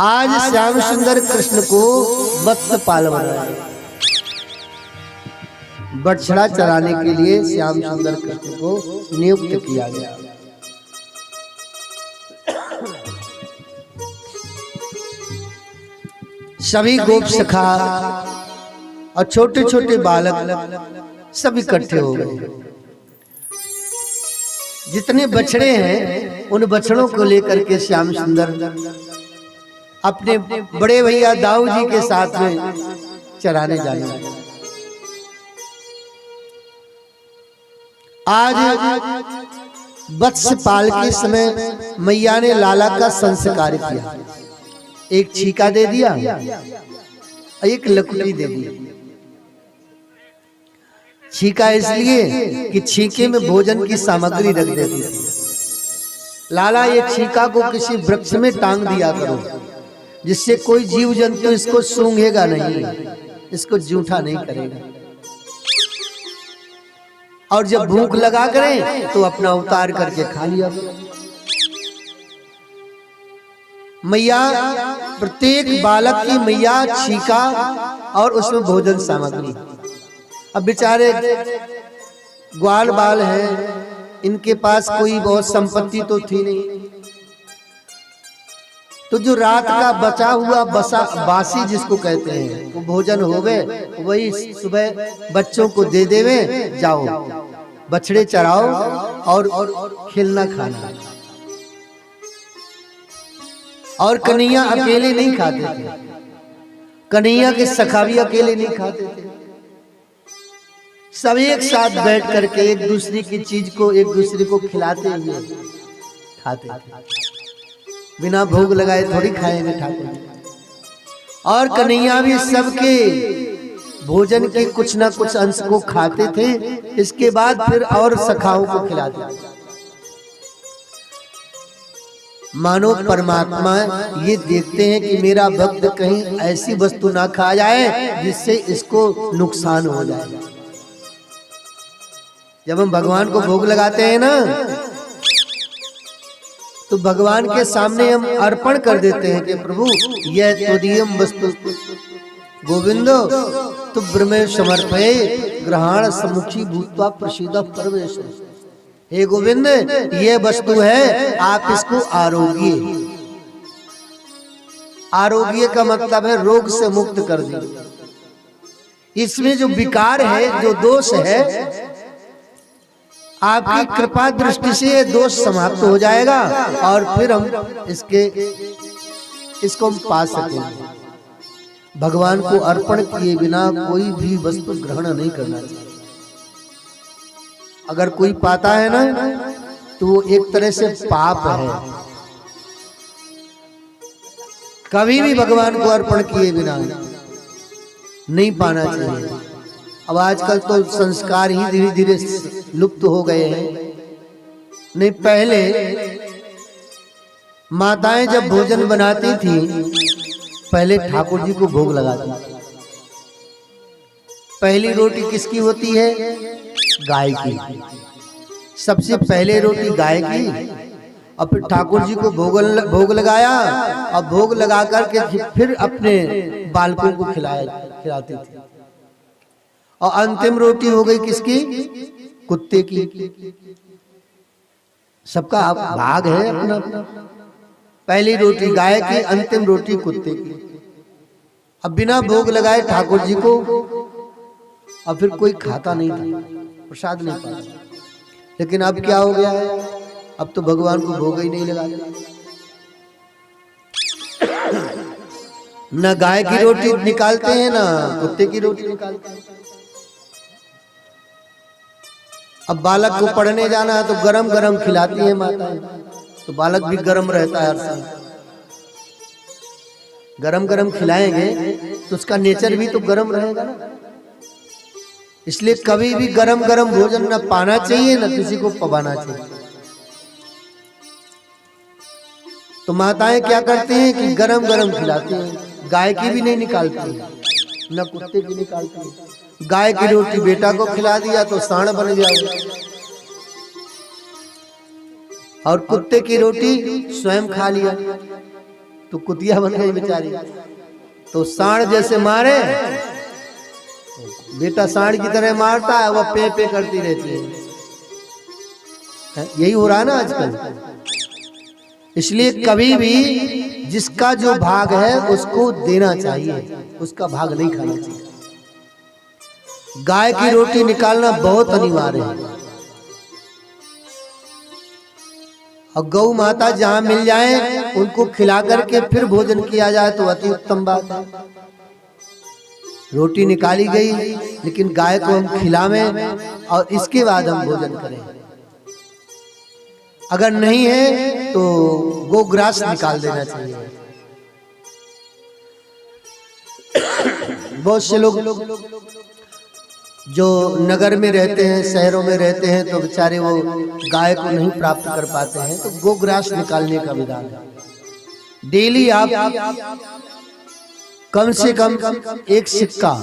आज श्याम सुंदर कृष्ण को वत्सपाल बनाया, बछड़ा चराने के लिए श्याम सुंदर कृष्ण को नियुक्त किया गया। सभी गोप सखा और छोटे छोटे बालक सब इकट्ठे हो गए। जितने बछड़े हैं उन बछड़ों को लेकर के श्याम सुंदर अपने बड़े भैया दाऊ जी के साथ में चराने जाने लगे। आज वत्सपाल के समय मैया ने लाला का संस्कार किया। एक छीका दे दिया, एक लकुटी दे दी। छीका इसलिए कि छीके में भोजन की सामग्री रख देती थी। लाला ये छीका को किसी वृक्ष में टांग दिया करो, जिससे कोई जीव जंतु इसको सूंघेगा नहीं, इसको जूठा नहीं करेगा। और जब भूख लगा करे तो अपना उतार करके खा लिया। मैया प्रत्येक बालक की मैया छीका और उसमें भोजन सामग्री। अब बेचारे ग्वाल बाल हैं, इनके पास कोई बहुत संपत्ति तो थी नहीं, तो जो रात का बचा हुआ बासी जिसको कहते हैं वो भोजन हो गए, वही सुबह बच्चों को दे देवे, जाओ बछड़े चराओ और खिलना खाना। और कन्हैया अकेले नहीं खाते थे, कन्हैया के सखा भी अकेले नहीं खाते थे। सब एक साथ बैठ करके एक दूसरे की चीज को एक दूसरे को खिलाते हुए खाते थे। बिना भोग लगाए थोड़ी खाएंगे ठाकुर। और कन्हैया भी सबके भोजन के कुछ ना कुछ अंश को खाते थे, इसके बाद फिर और सखाओं को खिलाते थे। मानो परमात्मा ये देखते हैं कि मेरा भक्त कहीं ऐसी वस्तु ना खा जाए जिससे इसको नुकसान हो जाए। जब हम भगवान को भोग लगाते हैं ना, तो भगवान के सामने हम अर्पण कर देते हैं कि प्रभु यह त्वदीयम वस्तु गोविंदो तुभ्रमे समर्पये ग्रहण सम्मुखी भूत्वा प्रसीद परमेश। हे गोविंद, ये वस्तु है, आप इसको आरोग्य, आरोग्य का मतलब है रोग से मुक्त कर दीजिए। इसमें जो विकार है, जो दोष है, आपकी कृपा दृष्टि से ये दोष समाप्त हो जाएगा और फिर हम इसको हम पा सकेंगे। भगवान को अर्पण किए बिना कोई भी वस्तु ग्रहण नहीं करना चाहिए। अगर कोई पाता है ना, तो वो एक तरह से पाप है। कभी भी भगवान को अर्पण किए बिना नहीं पाना चाहिए। अब आजकल तो संस्कार ही धीरे धीरे लुप्त हो गए हैं। नहीं, पहले माताएं जब भोजन बनाती थी, पहले ठाकुर जी को भोग लगाती थी। पहली रोटी किसकी होती है? गाय की। सबसे पहले रोटी गाय की, और फिर ठाकुर जी को भोग लगाया, और भोग लगा करके फिर अपने बालकों को खिलाती थी। और अंतिम रोटी हो गई किसकी? कुत्ते की। सबका भाग है अपना अपना। पहली रोटी गाय की, अंतिम रोटी कुत्ते की। अब बिना भोग लगाए ठाकुर जी को, और फिर कोई खाता नहीं था, प्रसाद नहीं पाता। लेकिन अब क्या हो गया है? अब तो भगवान को भोग ही नहीं लगा। न गाय की रोटी निकालते हैं, न कुत्ते की रोटी निकालते हैं। अब बालक को पढ़ने जाना है तो गरम गरम खिलाती है माताएं, तो बालक भी गरम रहता है हर समय। गरम गरम खिलाएंगे तो उसका नेचर भी तो गरम रहेगा ना। इसलिए कभी भी गरम गरम भोजन न पाना चाहिए, न किसी को पवाना चाहिए। तो माताएं क्या करती हैं कि गरम गरम खिलाती हैं। गाय की भी नहीं निकालती, न कुत्ते की निकालती है। गाय की रोटी बेटा को खिला दिया तो सांड बन गया, और कुत्ते की रोटी स्वयं खा लिया। तो कुतिया बन गई बेचारी। तो सांड जैसे मारे, बेटा सांड की तरह मारता है, वह पे पे करती रहती है। यही हो रहा है ना आजकल। इसलिए कभी भी जिसका जो भाग है उसको देना चाहिए, उसका भाग नहीं खाना चाहिए। गाय की रोटी निकालना बहुत अनिवार्य है। और गौ माता जहां मिल जाए उनको खिला करके फिर भोजन किया जाए तो अति उत्तम बात है। रोटी निकाली गई लेकिन गाय को हम खिलावें और इसके बाद हम भोजन करें। अगर नहीं है तो गोग्रास निकाल देना चाहिए। बहुत से लोग जो नगर में रहते हैं, शहरों में रहते हैं, तो बेचारे वो गाय को नहीं प्राप्त कर पाते हैं, तो गोग्रास निकालने का विधान है। डेली आप कम से कम एक सिक्का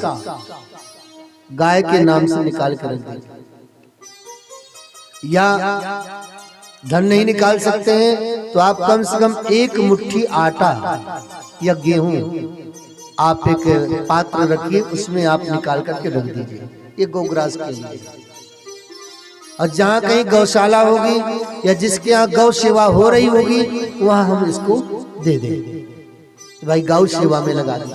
गाय के नाम से निकाल कर रख दें। या धन नहीं निकाल सकते हैं तो आप कम से कम एक मुट्ठी आटा या गेहूं आप एक पात्र रखिए, उसमें आप निकाल करके रख दीजिए। ये गोग्रास के लिए। और जहाँ कहीं गौशाला होगी या जिसके यहाँ गौ सेवा हो रही होगी वहां हम इसको दे दें, भाई गौ सेवा में लगा दें।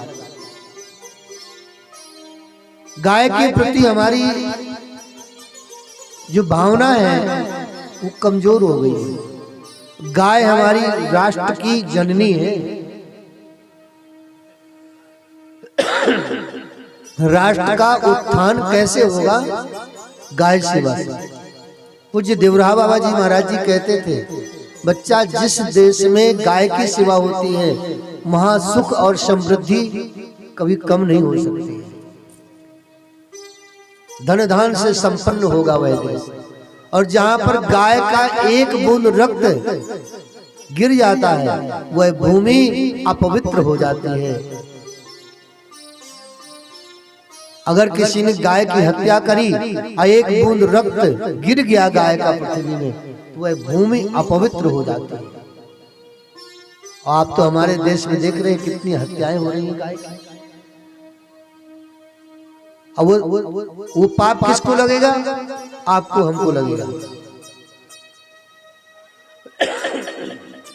गाय के प्रति हमारी जो भावना है वो कमजोर हो गई है। गाय हमारी राष्ट्र की जननी है। राष्ट्र का उत्थान कैसे होगा? गाय सेवा से। पूज्य देवराहा बाबा जी महाराज जी कहते थे, बच्चा जिस देश में गाय की सेवा होती है वहां सुख और समृद्धि कभी कम नहीं हो सकती। धन धान से संपन्न होगा वह देश। और जहां पर गाय का एक बूंद रक्त गिर जाता है वह भूमि अपवित्र हो जाती है। अगर किसी ने गाय की हत्या करी और एक बूंद रक्त गिर गया गाय का पृथ्वी में तो वह भूमि अपवित्र हो जाती है। और आप तो हमारे देश में देख रहे हैं कितनी हत्याएं हो रही हैं गाय की। अब वो पाप किसको लगेगा? आपको, हमको लगेगा।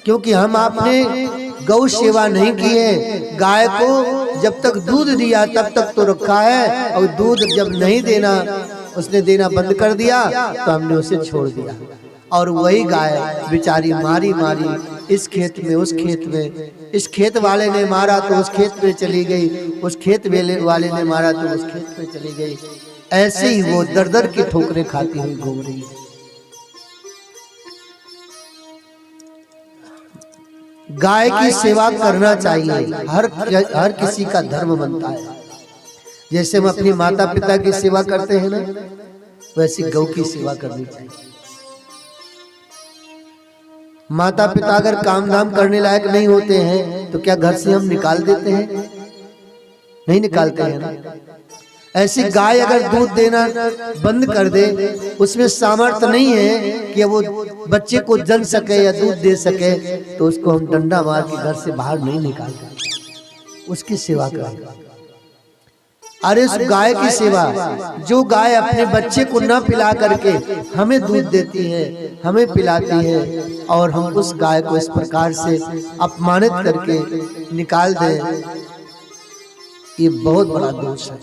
क्योंकि हम आपने गौ सेवा नहीं की है। गाय को जब तक दूध दिया तब तक तो रखा है, और दूध जब नहीं देना, उसने देना बंद कर दिया तो हमने उसे छोड़ दिया। और वही गाय बेचारी मारी मारी इस खेत में उस खेत में, इस खेत वाले ने मारा तो उस खेत में चली गई, उस खेत वाले ने मारा तो उस खेत में चली गई। ऐसे ही वो दर दर की ठोकरें खाती हुई घूम रही है। गाय की सेवा करना चाहिए, हर किसी का धर्म बनता है। जैसे हम अपनी माता पिता की सेवा करते हैं ना, वैसी गौ की सेवा करनी चाहिए। माता पिता अगर काम धाम करने लायक नहीं होते हैं तो क्या घर से हम निकाल देते हैं? नहीं निकालते हैं ना। ऐसी गाय अगर दूध देना बंद कर दे, उसमें सामर्थ्य नहीं है कि वो बच्चे को जन सके या दूध दे सके, तो उसको हम डंडा मार के घर से बाहर नहीं निकालते, उसकी सेवा करें। अरे उस गाय की सेवा, जो गाय अपने बच्चे को न पिला करके हमें दूध देती है, हमें पिलाती है, और हम उस गाय को इस प्रकार से अपमानित करके निकाल दें, ये बहुत बड़ा दोष है।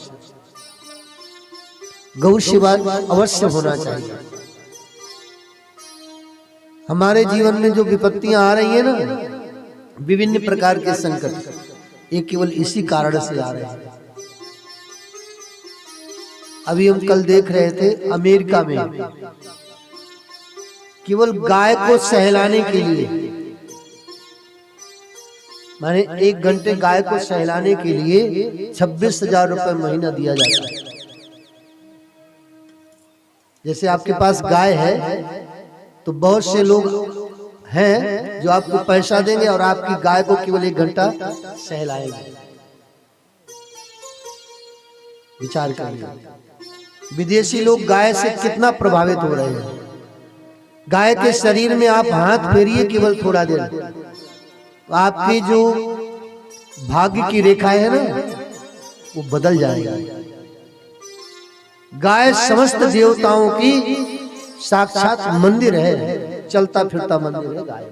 गौ सेवा अवश्य होना चाहिए। हमारे जीवन में जो विपत्तियां आ रही है ना, विभिन्न प्रकार के संकट, ये केवल इसी कारण से आ रहे हैं। अभी हम कल देख रहे थे अमेरिका में केवल गाय को सहलाने के लिए, माने 1 घंटे गाय को सहलाने के लिए 26,000 रुपए महीना दिया जाता है। जैसे आपके पास गाय है तो बहुत से लोग हैं जो आपको पैसा देंगे और आपकी गाय को केवल 1 घंटा सहलाएंगे। विचार करिए, विदेशी लोग गाय से कितना प्रभावित हो रहे हैं। गाय के शरीर में आप हाथ फेरिए केवल थोड़ा देर, तो आपकी जो भाग्य की रेखा है ना वो बदल जाएगी। गाय समस्त देवताओं की साक्षात मंदिर है, चलता फिरता मंदिर है गाय।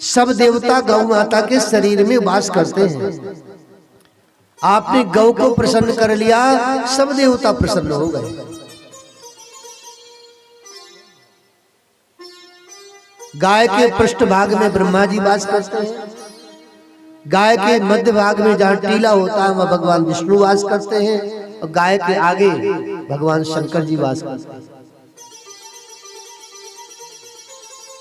सब देवता गौ माता के शरीर में वास करते हैं। आपने गौ को प्रसन्न कर लिया, सब देवता प्रसन्न हो गए। गाय के पृष्ठभाग में ब्रह्मा जी वास करते हैं। गाय के मध्य भाग में जहाँ टीला होता है वह भगवान विष्णु वास करते हैं, और गाय के आगे भगवान शंकर जी वास करते हैं।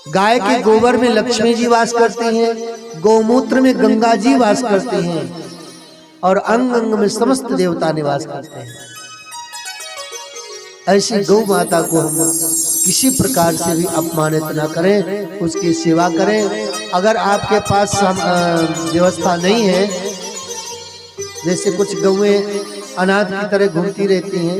गाय के गोबर में लक्ष्मी जी वास करती हैं, गौमूत्र में गंगा जी वास करती हैं, और अंग अंग में समस्त देवता निवास करते हैं। ऐसी गौ माता को हम किसी प्रकार से भी अपमानित न करें, उसकी सेवा करें। अगर आपके पास व्यवस्था नहीं है, जैसे कुछ गौएं अनाथ की तरह घूमती रहती हैं,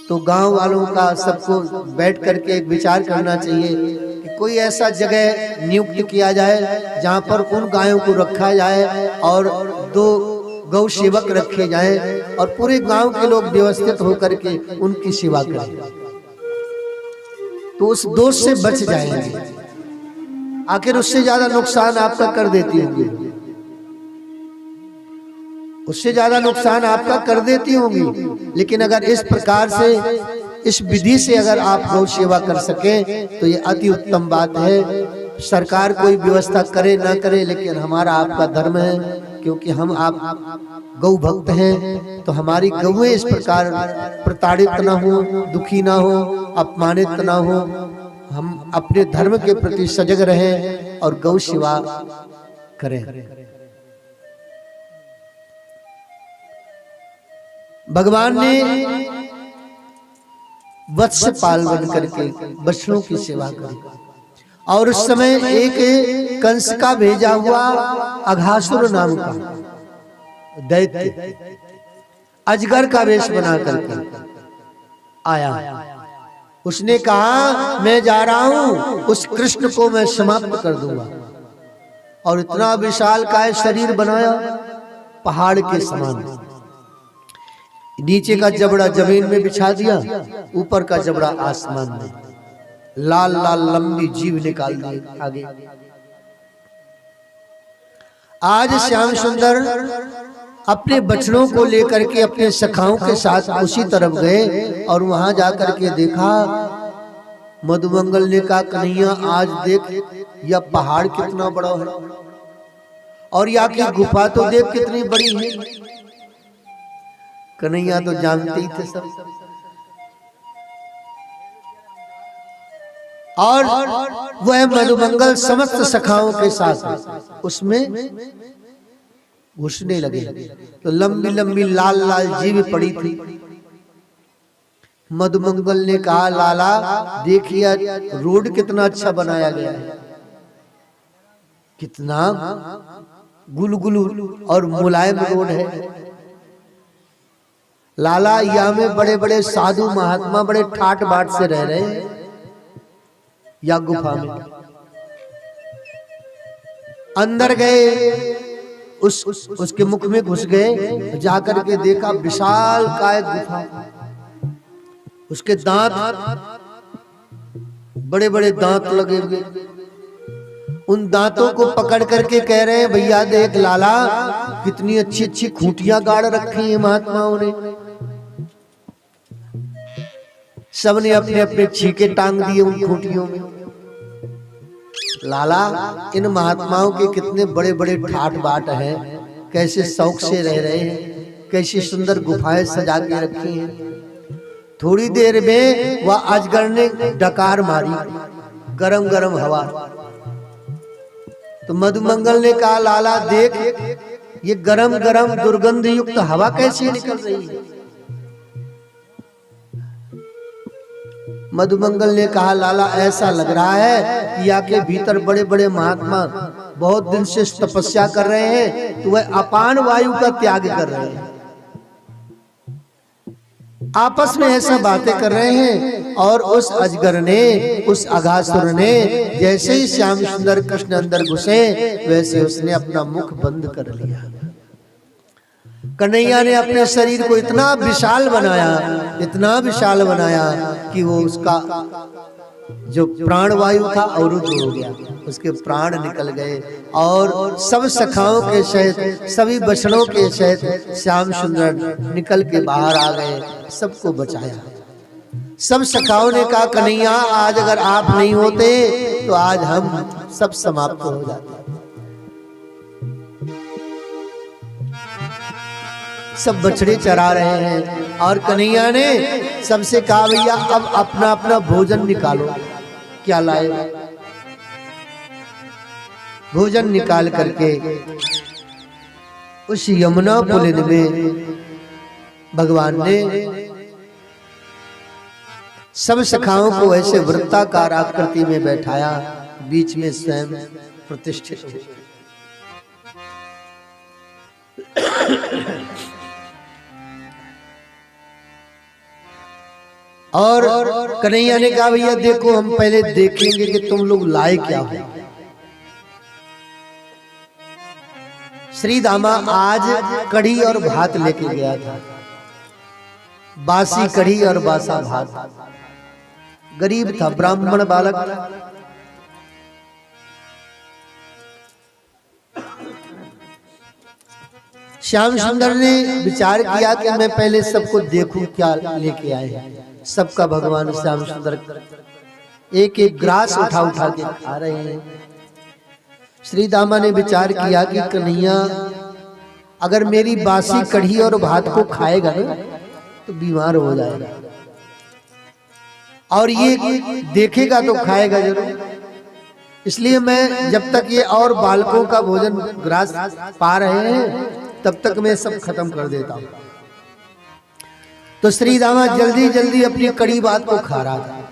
तो गांव वालों का सबको बैठ करके एक विचार करना चाहिए कि कोई ऐसा जगह नियुक्त किया जाए जहां पर उन गायों को रखा जाए और 2 गौ सेवक रखे जाएं, और पूरे गांव के लोग व्यवस्थित होकर के उनकी सेवा करें, तो उस दोष से बच जाएंगे। आखिर उससे ज्यादा नुकसान आपका कर देती होंगी, उससे ज्यादा नुकसान आपका कर देती होंगी। लेकिन अगर इस प्रकार से, इस विधि से अगर आप गौ सेवा कर सके तो ये अति उत्तम बात है। सरकार कोई व्यवस्था करे ना करे, लेकिन हमारा आपका धर्म है, क्योंकि हम आप गौ भक्त हैं, तो हमारी गौएं इस प्रकार प्रताड़ित ना हो, दुखी ना हो, अपमानित ना हो। हम अपने धर्म के प्रति सजग रहें और गौ सेवा करें। भगवान ने वत्स पाल बन करके बछड़ों की सेवा करी, और उस समय एक कंस का भेजा हुआ अघासुर नाम का दैत्य अजगर का वेश बना करके आया। उसने कहा मैं जा रहा हूं, उस कृष्ण को मैं समाप्त कर दूंगा। और इतना विशाल काय शरीर बनाया, पहाड़ के समान। नीचे का जबड़ा जमीन में बिछा दिया, ऊपर का जबड़ा आसमान में। लाल लाल लंबी जीभ निकाल दी आगे। आज श्याम सुंदर अपने बछड़ों को लेकर के अपने सखाओं के साथ उसी तरफ गए, और वहां जाकर के देखा, मधुमंगल ने कहा कन्हैया आज देख यह पहाड़ कितना बड़ा है, और यहाँ की गुफा तो देख कितनी बड़ी है। कन्हैया तो जानते ही थे सब, और वह मधुमंगल समस्त सखाओं के साथ उसमें घुसने लगे। तो लंबी लंबी लाल लाल जीभ पड़ी थी। मधुमंगल ने कहा लाला देखिए रोड कितना अच्छा बनाया गया है, कितना गुलगुलू और मुलायम रोड है। लाला यहाँ में बड़े बड़े साधु महात्मा बड़े ठाट बाट से रह रहे हैं, या गुफा में अंदर गए, उसके मुख में घुस गए, जाकर के देखा विशाल काय गुफा। उसके दांत बड़े बड़े दांत लगे हुए। उन दांतों को पकड़ करके कह रहे हैं भैया देख लाला कितनी अच्छी अच्छी खूंटियां गाड़ रखी हैं महात्माओं ने। सबने अपने अपने छीके टांग दिए उन खूंटियों में। लाला इन महात्माओं के कितने बड़े बड़े ठाट बाट हैं, कैसे शौक से रह रहे हैं, कैसी सुंदर गुफाएं सजा के रखी हैं। थोड़ी देर में वह अजगर ने डकार मारी, गरम गरम हवा। तो मधुमंगल ने कहा लाला देख ये गरम गरम दुर्गंध युक्त हवा कैसे निकल रही है। मधुमंगल ने कहा लाला ऐसा लग रहा है कि यहाँ के भीतर बड़े बड़े महात्मा बहुत दिन से तपस्या कर रहे हैं, तो वह अपान वायु का त्याग कर रहे हैं। आपस में ऐसा बातें कर रहे हैं और उस अजगर ने, उस अघासुर ने जैसे ही श्याम सुंदर कृष्ण अंदर घुसे वैसे उसने अपना मुख बंद कर लिया। कन्हैया ने अपने शरीर को इतना विशाल बनाया, इतना विशाल बनाया कि वो उसका जो प्राणवायु था अवरुद्ध हो गया, उसके प्राण निकल गए और सब सखाओं के सहित, सभी बछड़ों के सहित श्याम सुंदर निकल के बाहर आ गए, सबको बचाया। सब सखाओं ने कहा कन्हैया आज अगर आप नहीं होते तो आज हम सब समाप्त हो जाते। सब बछड़े चरा रहे हैं और कन्हैया ने सबसे कहा भैया अब अपना अपना भोजन निकालो। क्या लाए? भोजन निकाल करके उस यमुना पुलिन में भगवान ने सब सखाओं को ऐसे वृत्ताकार आकृति में बैठाया, बीच में स्वयं प्रतिष्ठित हो। और कन्हैया ने कहा भैया देखो हम पहले देखेंगे कि तुम लोग लाए क्या हो। श्री दामा आज कढ़ी और भात लेके गया था, बासी कढ़ी और बासा भात। गरीब था, ब्राह्मण बालक था। श्याम सुंदर ने विचार किया कि मैं पहले सबको देखूं क्या लेके आए हैं। सबका भगवान श्याम सुंदर एक एक ग्रास उठा उठा के खा रहे हैं। श्री दामा ने विचार किया कि कन्हैया अगर मेरी बासी कढ़ी और भात को खाएगा ना तो बीमार हो जाएगा, और ये देखेगा तो खाएगा जरूर। इसलिए मैं जब तक ये और बालकों का भोजन ग्रास पा रहे हैं तब तक मैं सब खत्म कर देता हूं। तो श्री दामा जल्दी जल्दी अपनी कड़ी बात को खा रहा था।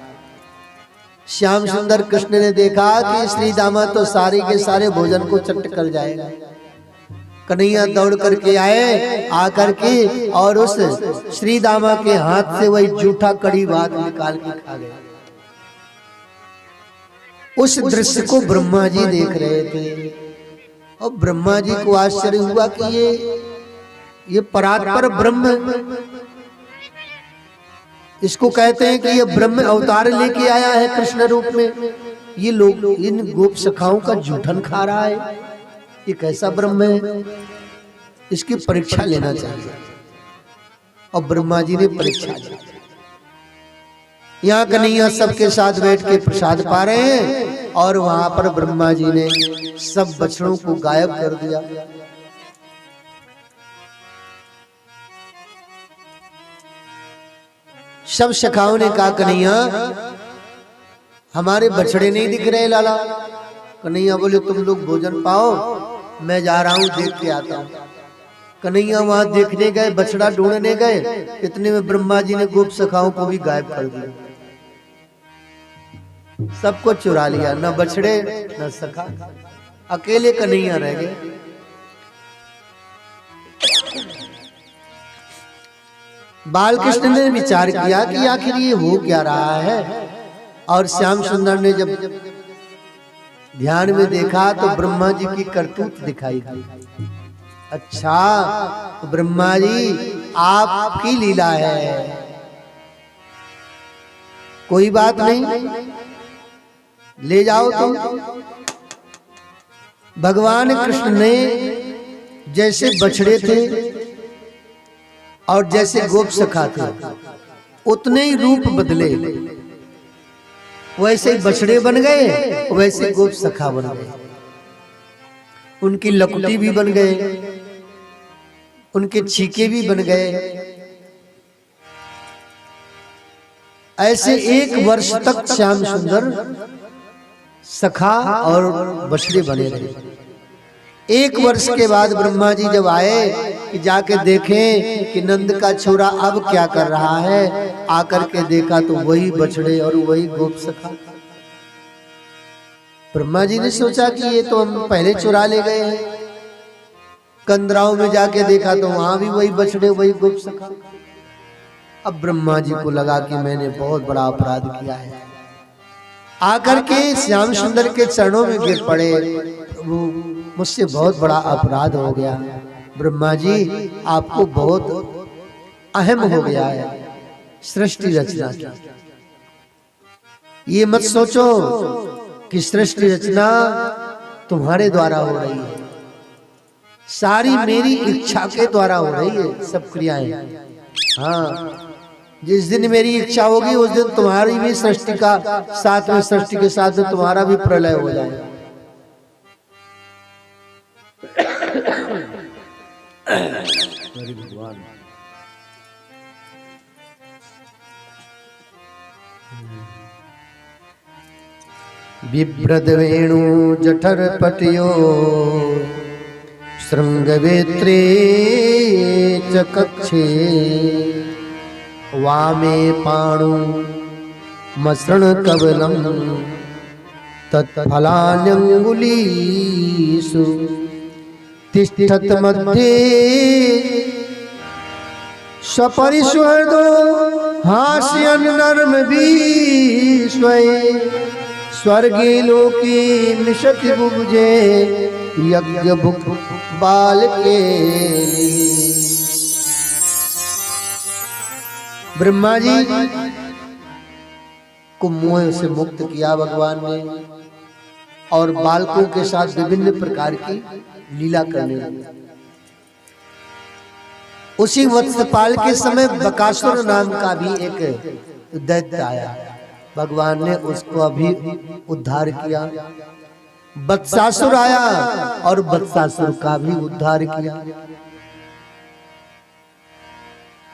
श्याम सुंदर कृष्ण ने देखा कि श्री दामा तो सारे के सारे भोजन को चट कर जाएगा। कन्हैया दौड़ करके आए, आकर के और उस श्री दामा के हाथ से वही जूठा कड़ी भात निकाल के खा गए। उस दृश्य को ब्रह्मा जी देख रहे थे और ब्रह्मा जी को आश्चर्य हुआ कि ये परात्पर ब्रह्म, इसको कहते हैं कि ये ब्रह्म अवतार लेके आया है कृष्ण रूप में। ये लोग इन गोप सखाओं का जूठन खा रहा है, ये कैसा ब्रह्म है? इसकी परीक्षा लेना चाहिए। और ब्रह्मा जी ने परीक्षा ली। यहाँ कन्हैया सबके साथ बैठ के प्रसाद पा रहे हैं और वहां पर ब्रह्मा जी ने सब बछड़ों को गायब कर दिया। सब सखाओं ने कहा कन्हैया हमारे बछड़े नहीं दिख रहे लाला। कन्हैया बोले तुम लोग भोजन पाओ, मैं जा रहा हूं देख के आता हूं। कन्हैया वहां देखने गए, बछड़ा ढूंढने गए, इतने में ब्रह्मा जी ने गोप सखाओं को भी गायब कर दिया। सबको चुरा लिया, न बछड़े न सखा, अकेले कन्हैया रह गए। बालकृष्ण ने विचार किया कि आखिर ये हो क्या रहा है, और श्याम सुंदर ने जब ध्यान में देखा तो ब्रह्मा जी की करतूत दिखाई दी। अच्छा तो ब्रह्मा जी आपकी लीला है, कोई बात नहीं, ले जाओ तुम। भगवान कृष्ण ने जैसे बछड़े थे और जैसे गोप सखा थे उतने ही रूप बदले, वैसे ही बछड़े बन गए, वैसे गोप सखा बन गए। उनकी लकुटी भी बन गए, उनके छीके भी बन गए। ऐसे 1 वर्ष तक श्याम सुंदर सखा और बछड़े बने रहे। 1 वर्ष के बाद ब्रह्मा जी जब आए कि जाके देखें कि नंद का छोरा अब क्या कर रहा है, आकर के देखा तो वही बछड़े और वही गोप सखा। ब्रह्मा जी ने सोचा कि ये तो हम पहले चुरा ले गए हैं। कंदराओं में जाके देखा तो वहां भी वही बछड़े वही गोप सखा। अब ब्रह्मा जी को लगा कि मैंने बहुत बड़ा अपराध किया है, आकर के श्याम सुंदर के चरणों में गिर पड़े। प्रभु मुझसे बहुत बड़ा अपराध हो गया, ब्रह्मा जी आपको बहुत अहम हो गया है सृष्टि रचना की। ये मत सोचो कि सृष्टि रचना तुम्हारे द्वारा हो रही है, सारी मेरी इच्छा के द्वारा हो रही है सब क्रियाएं। हाँ, जिस दिन मेरी इच्छा होगी उस दिन तुम्हारी भी सृष्टि का साथ में, सृष्टि के साथ में तुम्हारा भी प्रलय हो जाएगा। भगवान बिभ्रद वेणु जठर पटियो श्रृंगवेत्रे च कक्षे वामे पाणु मसृण कवलम तत्फलान्यंगुलीषु तिष्ठत मध्ये सपरिस्वर्दो हास्यन् नर्म विश्वये स्वर्गे लोके मिषति बुभुजे यज्ञ भुक् बाल के। ब्रह्मा जी को मोह से मुक्त किया भगवान ने और बालकों के साथ विभिन्न प्रकार की लीला करने लगे। उसी वत्सपाल के समय बकासुर नाम का भी एक दैत्य आया, भगवान ने उसको अभी उद्धार किया। बत्सासुर आया और बत्सासुर का भी उद्धार किया।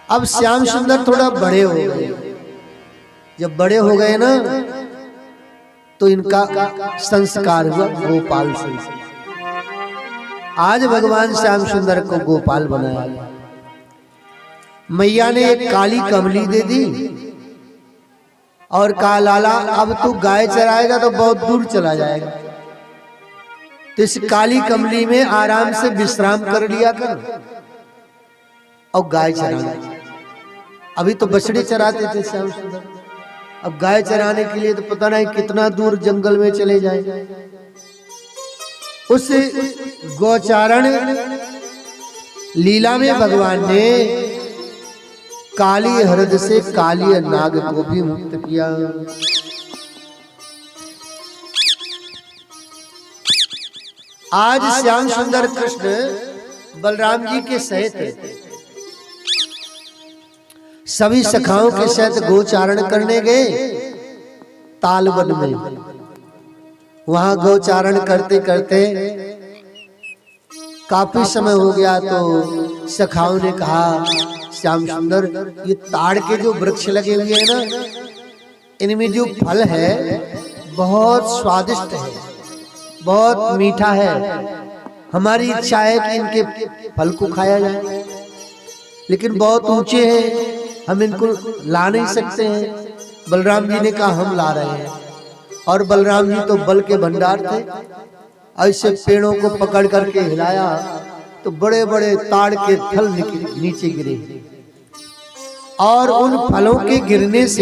अब श्याम सुंदर थोड़ा बड़े हो गए, जब बड़े हो गए ना तो इनका संस्कार हुआ गोपाल से। आज भगवान श्याम सुंदर को गोपाल बनाया गया। मैया ने एक काली कमली दे दी और कहा लाला अब तू गाय चराएगा तो बहुत दूर चला जाएगा, तो इस काली कमली में आराम से विश्राम कर लिया कर और गाय चराना। अभी तो बछड़े चराते थे श्याम सुंदर, अब गाय चराने के लिए तो पता नहीं कितना दूर जंगल में चले जाए। उस गौचारण लीला में भगवान ने काली हृद से काली नाग को भी मुक्त किया। आज श्याम सुंदर कृष्ण बलराम जी के सहित सभी सखाओं के सहित गोचारण करने गए तालवन में। वहां गोचारण करते करते काफी समय हो गया तो सखाओं ने कहा श्याम सुंदर ये ताड़ के जो वृक्ष लगे हुए हैं ना, इनमें जो फल है बहुत स्वादिष्ट है, बहुत मीठा है। हमारी इच्छा है कि इनके फल को खाया जाए, लेकिन बहुत ऊंचे हैं, हम इनको ला नहीं सकते हैं। बलराम जी ने कहा हम ला रहे हैं, और बलराम जी तो बल के भंडार थे। ऐसे पेड़ों को पकड़ करके हिलाया तो बड़े बड़े ताड़ के फल नीचे गिरे, और उन फलों के गिरने से